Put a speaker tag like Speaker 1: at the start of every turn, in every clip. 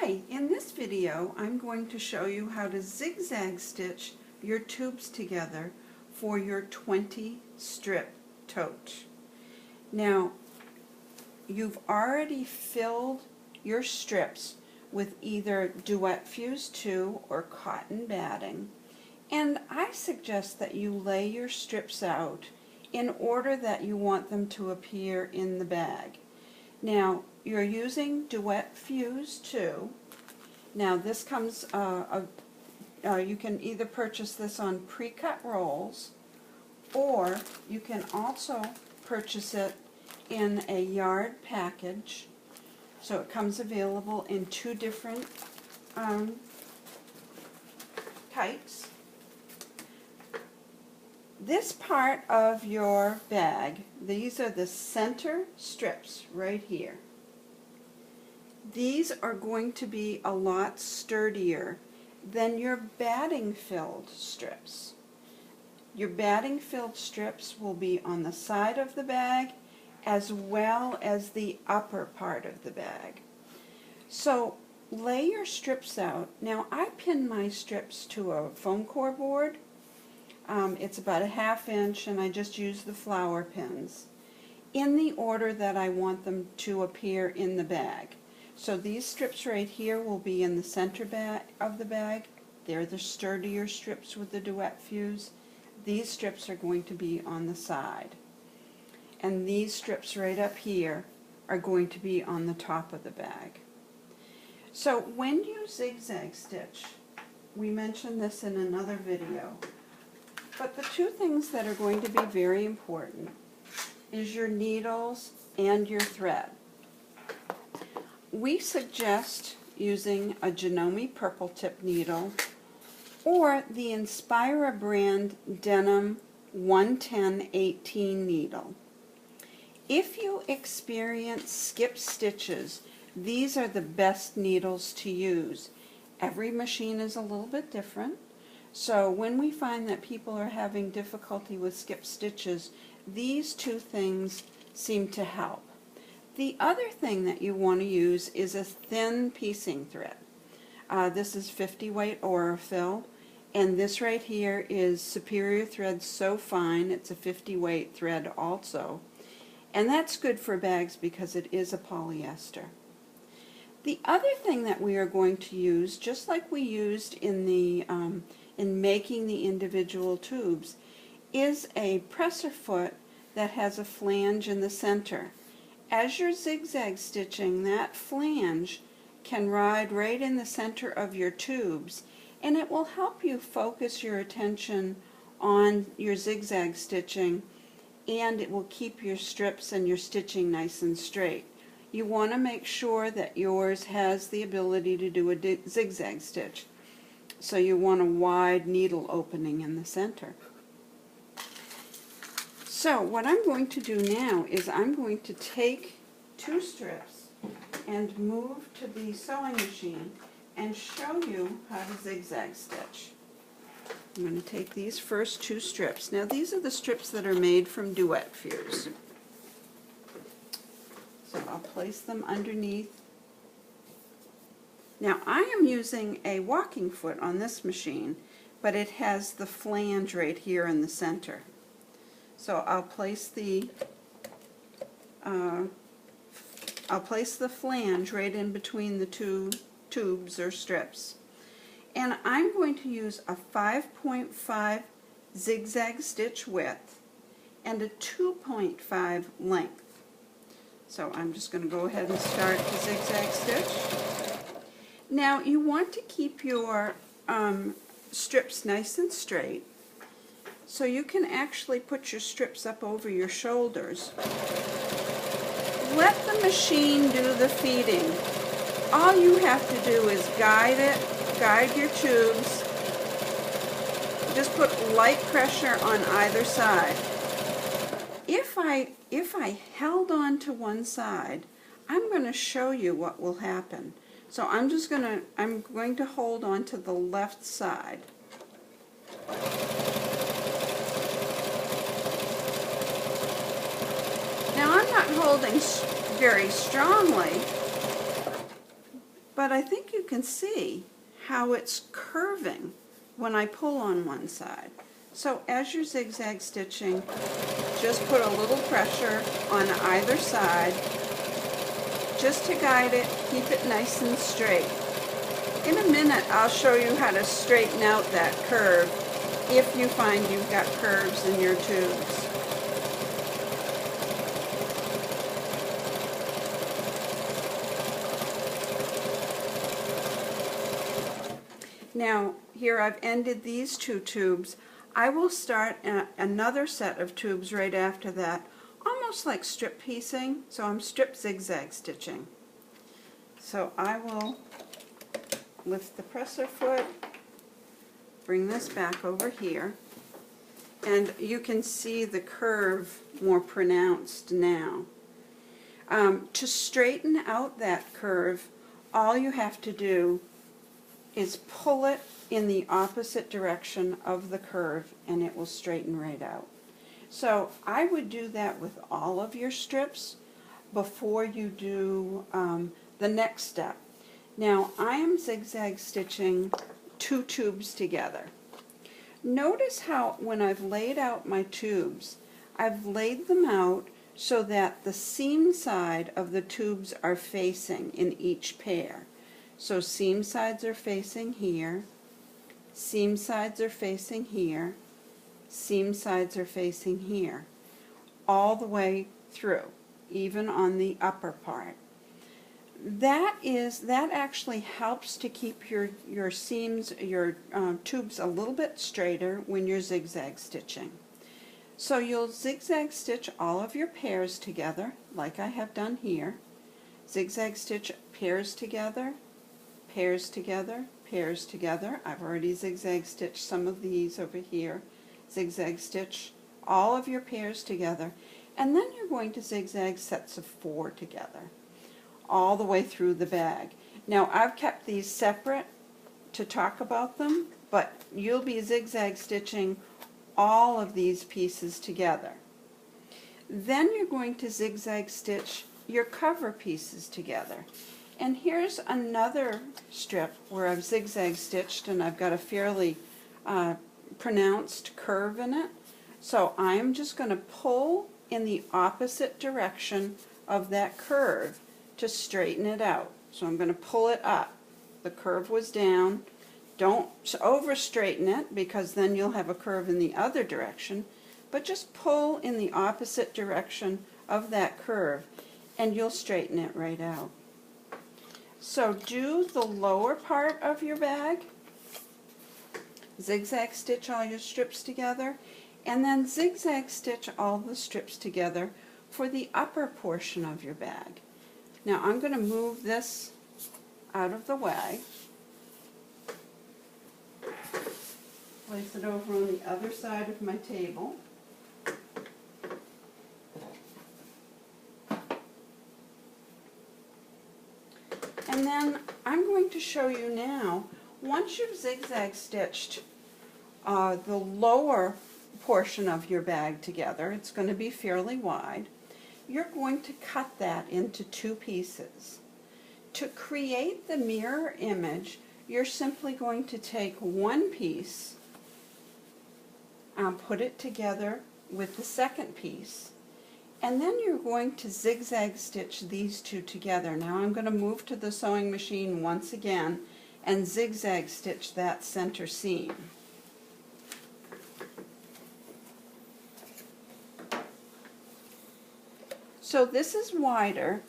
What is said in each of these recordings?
Speaker 1: Hi, in this video I'm going to show you how to zigzag stitch your tubes together for your 20 strip tote. Now you've already filled your strips with either Duet Fuse 2 or cotton batting, and I suggest that you lay your strips out in order that you want them to appear in the bag. Now you're using Duet Fuse 2. Now this comes, you can either purchase this on pre-cut rolls, or you can also purchase it in a yard package. So it comes available in two different types. This part of your bag, these are the center strips right here. These are going to be a lot sturdier than your batting filled strips. Your batting filled strips will be on the side of the bag as well as the upper part of the bag. So lay your strips out. Now I pin my strips to a foam core board. It's about a 1/2 inch, and I just use the flower pins in the order that I want them to appear in the bag. So these strips right here will be in the center of the bag. They're the sturdier strips with the Duet Fuse. These strips are going to be on the side. And these strips right up here are going to be on the top of the bag. So when you zigzag stitch, we mentioned this in another video, but the two things that are going to be very important is your needles and your thread. We suggest using a Janome purple tip needle or the Inspira brand denim 110/18 needle. If you experience skip stitches, these are the best needles to use. Every machine is a little bit different, so when we find that people are having difficulty with skip stitches, these two things seem to help. The other thing that you want to use is a thin piecing thread. This is 50 weight Aurifil, and this right here is Superior Thread So Fine. It's a 50 weight thread also, and that's good for bags because it is a polyester. The other thing that we are going to use, just like we used in the in making the individual tubes, is a presser foot that has a flange in the center. As you're zigzag stitching, that flange can ride right in the center of your tubes, and it will help you focus your attention on your zigzag stitching, and it will keep your strips and your stitching nice and straight. You want to make sure that yours has the ability to do a zigzag stitch, so you want a wide needle opening in the center. So what I'm going to do now is I'm going to take two strips and move to the sewing machine and show you how to zigzag stitch. I'm going to take these first two strips. Now these are the strips that are made from Duet Fuse. So I'll place them underneath. Now I am using a walking foot on this machine, but it has the flange right here in the center. So I'll place the flange right in between the two tubes or strips. And I'm going to use a 5.5 zigzag stitch width and a 2.5 length. So I'm just going to go ahead and start the zigzag stitch. Now you want to keep your strips nice and straight, so you can actually put your strips up over your shoulders. Let the machine do the feeding. All you have to do is guide it, guide your tubes. Just put light pressure on either side. If I held on to one side, I'm going to show you what will happen. So I'm going to hold on to the left side. Now I'm not holding very strongly, But I think you can see how it's curving when I pull on one side. So as you're zigzag stitching, just put a little pressure on either side just to guide it, keep it nice and straight. In a minute, I'll show you how to straighten out that curve if you find you've got curves in your tubes. Now, here I've ended these two tubes. I will start another set of tubes right after that, almost like strip piecing, so I'm strip zigzag stitching. So I will lift the presser foot, bring this back over here, and you can see the curve more pronounced now. To straighten out that curve, all you have to do is pull it in the opposite direction of the curve and it will straighten right out. So I would do that with all of your strips before you do the next step. Now I am zigzag stitching two tubes together. Notice how when I've laid out my tubes, I've laid them out so that the seam side of the tubes are facing in each pair. So seam sides are facing here, seam sides are facing here, seam sides are facing here, all the way through, even on the upper part. That actually helps to keep your seams, your tubes a little bit straighter when you're zigzag stitching. So you'll zigzag stitch all of your pairs together, like I have done here. Zigzag stitch pairs together, pairs together, pairs together. I've already zigzag stitched some of these over here. Zigzag stitch all of your pairs together, and then you're going to zigzag sets of 4 together all the way through the bag. Now I've kept these separate to talk about them, but you'll be zigzag stitching all of these pieces together. Then you're going to zigzag stitch your cover pieces together. And here's another strip where I've zigzag stitched and I've got a fairly pronounced curve in it. So I'm just going to pull in the opposite direction of that curve to straighten it out. So I'm going to pull it up. The curve was down. Don't over straighten it because then you'll have a curve in the other direction, but just pull in the opposite direction of that curve and you'll straighten it right out. So do the lower part of your bag, zigzag stitch all your strips together, and then zigzag stitch all the strips together for the upper portion of your bag. Now I'm going to move this out of the way, place it over on the other side of my table. And then I'm going to show you now, once you've zigzag stitched the lower portion of your bag together, it's going to be fairly wide, you're going to cut that into 2 pieces. To create the mirror image, you're simply going to take one piece and put it together with the second piece. And then you're going to zigzag stitch these 2 together. Now I'm going to move to the sewing machine once again and zigzag stitch that center seam. So this is wider.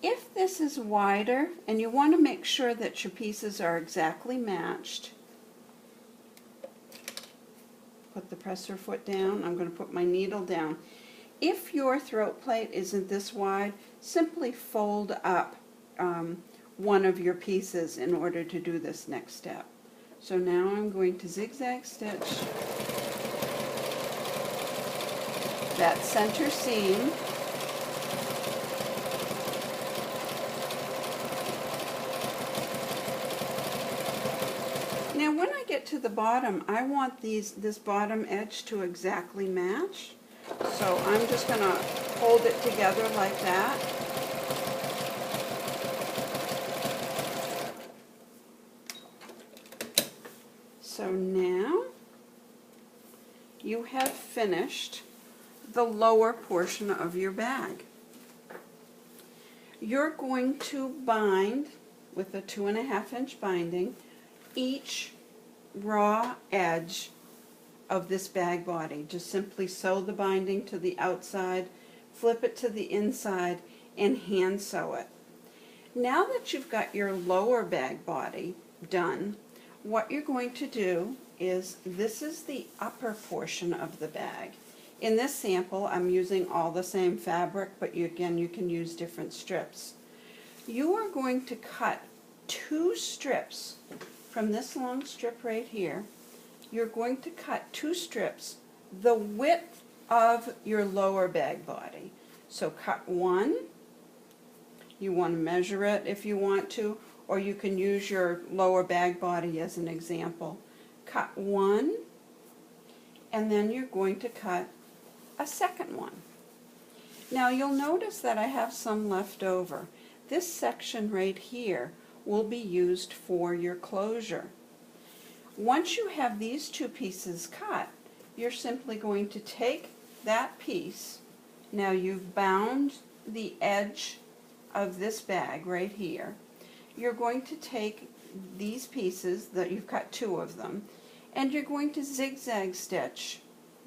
Speaker 1: If this is wider and you want to make sure that your pieces are exactly matched, put the presser foot down. I'm going to put my needle down. If your throat plate isn't this wide, simply fold up one of your pieces in order to do this next step. So now I'm going to zigzag stitch that center seam. Now when I get to the bottom, I want this bottom edge to exactly match. So I'm just going to hold it together like that. So now you have finished the lower portion of your bag. You're going to bind with a 2.5-inch binding each raw edge of this bag body. Just simply sew the binding to the outside, flip it to the inside, and hand sew it. Now that you've got your lower bag body done, what you're going to do is, this is the upper portion of the bag. In this sample, I'm using all the same fabric, but again, you can use different strips. You are going to cut 2 strips from this long strip right here. You're going to cut 2 strips the width of your lower bag body. So cut 1. You want to measure it if you want to, or you can use your lower bag body as an example. Cut 1, and then you're going to cut a second one. Now you'll notice that I have some left over. This section right here will be used for your closure. Once you have these 2 pieces cut, you're simply going to take that piece. Now you've bound the edge of this bag right here. You're going to take these pieces, that you've cut 2 of them, and you're going to zigzag stitch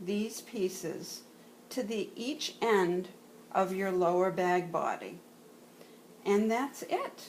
Speaker 1: these pieces to each end of your lower bag body. And that's it.